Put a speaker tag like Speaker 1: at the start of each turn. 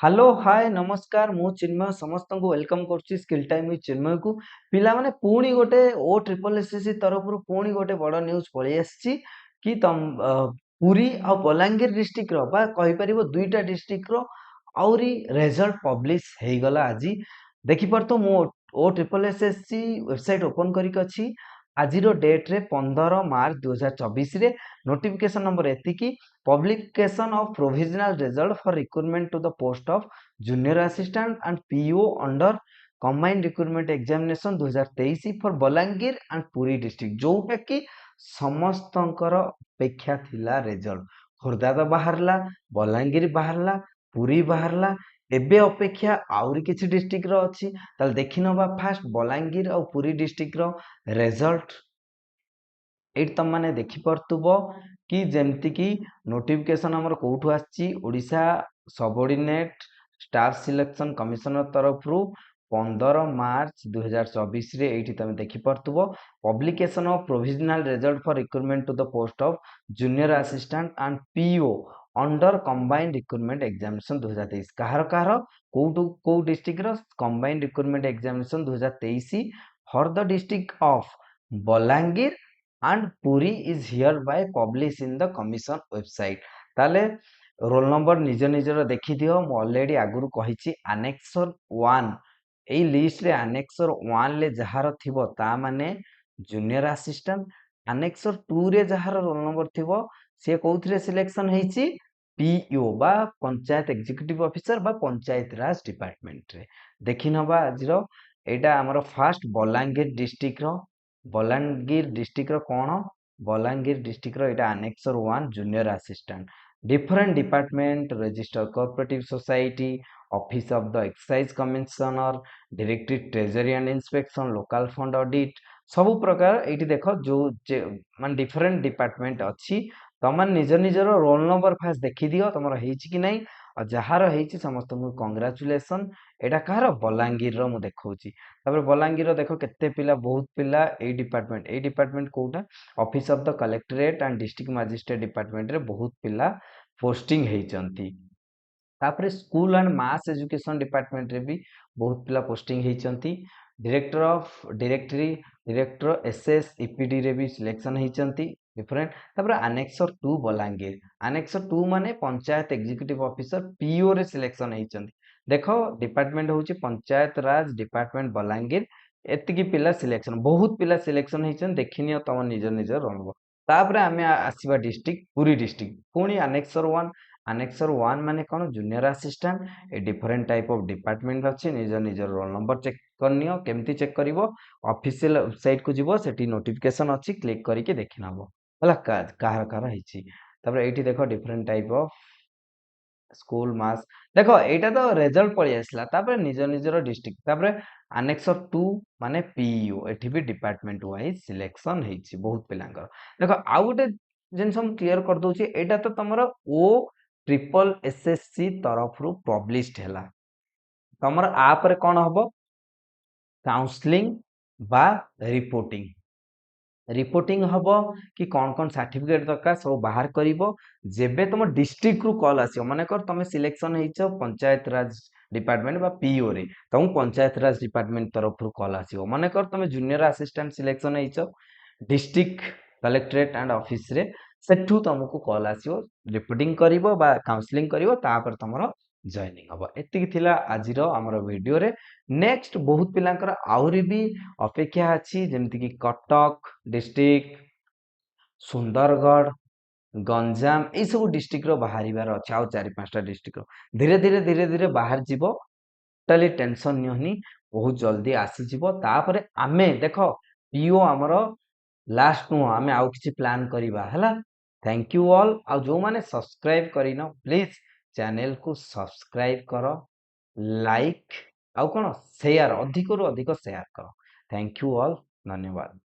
Speaker 1: Hello hi नमस्कार मु चिन्मय समस्त को वेलकम करुच्ची स्किल टाइम विथ चिन्मय को पिला माने पुणी गोटे ओ ट्रिपल एसएससी तरफ पुणी गोटे बड़ न्यूज पळि आछि कि तम पुरी आ बलांगीर डिस्ट्रिक्ट रो बा कहि परिबो दुईटा डिस्ट्रिक्ट रो आउरी रिजल्ट पब्लिश हेई गला आज देखि परतो मु ओ ट्रिपल एसएससी वेबसाइट ओपन करिक अछि आजिरो डेट रे 15 मार्च 2024 रे नोटिफिकेशन नंबर एतिकी publication of provisional result for recruitment to the post of junior assistant and PO under combined recruitment examination 2023 for Balangir and Puri district जोटा कि समस्तंकर अपेक्षा थिला रिजल्ट खोर्धा तो बाहरला बलांगीर बाहरला पुरी बाहरला एबे अपेक्षा आउरी किछि डिस्ट्रिक्ट रो अछि ताल देखि नबा फास्ट बलांगीर और पुरी डिस्ट्रिक्ट रो रिजल्ट एट तुम मैंने देखिपरतुब कि जमती कि नोटिफिकेशन आमर कौटू आछि Odisha subordinate staff selection commissioner तरफ रु 15 मार्च 2024 रे एठी तुम देखिपरतुब publication of provisional result for recruitment to the post of junior assistant and PO under combined recruitment examination 2023 कहार कौटू को डिस्ट्रिक्ट रो combined recruitment examination 2023 for the district of Balangir and Puri is hereby published in the commission website ताले roll number निज निजर देखि दियो मु ऑलरेडी आगुरु कहिछि अनेक्सर 1 एई लिस्ट रे अनेक्सर 1 ले जहार थिबो ता माने जूनियर असिस्टेंट अनेक्सर 2 रे जहार रोल नंबर थिबो से कोउथरे सिलेक्शन हेछि पीओ बा पंचायत एग्जीक्यूटिव ऑफिसर बा पंचायत राज डिपार्टमेंट रे देखि नबा आजिरो एटा हमर first Balangir district row Balangir district row cone Balangir district row Etah annexure 1 junior assistant different department register cooperative society office of the excise commissioner directorate treasury and inspection local fund audit सब प्रकार eighty देखो जो मान different department अछि तमन निज निजर roll number fast देखि दियो तमर हेछि कि नै जहार हेछि समस्त मु कांग्रेचुलेशन एटा कहार बलांगीर रो मु देखौछि तबरे बलांगीर रो देखो केते पिला बहुत पिला ए डिपार्टमेंट कोउटा office of the collectorate and district magistrate department रे बहुत पिला पोस्टिंग हेचंती तापरे school and mass education department रे भी बहुत पिला पोस्टिंग हेचंती director of directory director SS EPD रे भी सिलेक्शन हेचंती डिफरेंट तापरे अनेक्सर 2 बलांगीर अनेक्सर 2 माने पंचायत एग्जीक्यूटिव ऑफिसर पीओ रे सिलेक्शन हेचंती देखो डिपार्टमेंट होची पंचायत राज डिपार्टमेंट बलांगीर एतिकी पिला सिलेक्शन बहुत पिला सिलेक्शन हेचन देखिनियो तम निज निज रनबो तापरे आमे आसीबा डिस्ट्रिक्ट पुरी डिस्ट्रिक्ट पुणी अनेक्सर 1 माने कोन जूनियर असिस्टेंट ए डिफरेंट टाइप ऑफ डिपार्टमेंट अछि निज निज रोल नंबर चेक करनियो केमती चेक करिवो ऑफिशियल वेबसाइट को जिवो सेठी नोटिफिकेशन अछि क्लिक करिके देखिनबो हला कार हिची तापर एठी देखो डिफरेंट टाइप ऑफ स्कूल मास देखो एटा तो रिजल्ट पळि आसला तापर निज निजर डिस्ट्रिक्ट तापर अनेक्सर 2 माने पीयू एठी भी डिपार्टमेंट वाइज सिलेक्शन हेछि बहुत पिलांगर देखो आ गोटे जेन हम क्लियर कर दोछि एटा तो तमरो ओ ट्रिपल एसएससी तरफ रु पब्लिश्ड हैला तमर आप रे कोन हबो काउंसलिंग बा रिपोर्टिंग हबो कि कौन कौन सर्टिफिकेट दरकार सब बाहर करिवो जेबे तुम डिस्ट्रिक्ट रु कॉल आसियो माने कर तुम सिलेक्शन हेइछो पंचायत राज डिपार्टमेंट बा पीओ रे तुम पंचायत राज डिपार्टमेंट तरफ रु कॉल आसियो माने कर तुम जूनियर असिस्टेंट सिलेक्शन हेइछो डिस्ट्रिक्ट कलेक्टरेट एंड ऑफिस रे सेठू तुमको कॉल आसियो रिपोर्टिंग करिवो बा काउंसलिंग करिवो तापर तुमरो जॉइनिंग हबो एतिक थिला आजिरो हमर वीडियो रे नेक्स्ट बहुत पिलांकर आउरी भी अपेक्षा अछि जेमति कि कटक डिस्ट्रिक्ट सुंदरगढ़ गंजाम ए सब डिस्ट्रिक्ट रो बाहरिबार अछि आउ 4-5टा डिस्ट्रिक्ट रो धीरे धीरे बाहर जिवो टोटली टेंशन नियोनी बहुत जल्दी आसी जिवो तापरे आमे देखो पीओ हमरो लास्ट नु आमे आउ किछि प्लान करिबा हला थैंक यू ऑल आ जो माने सब्सक्राइब करिनो प्लीज चैनल को सब्सक्राइब करो लाइक आउ कोन शेयर अधिक रु अधिक शेयर करो थैंक यू ऑल धन्यवाद।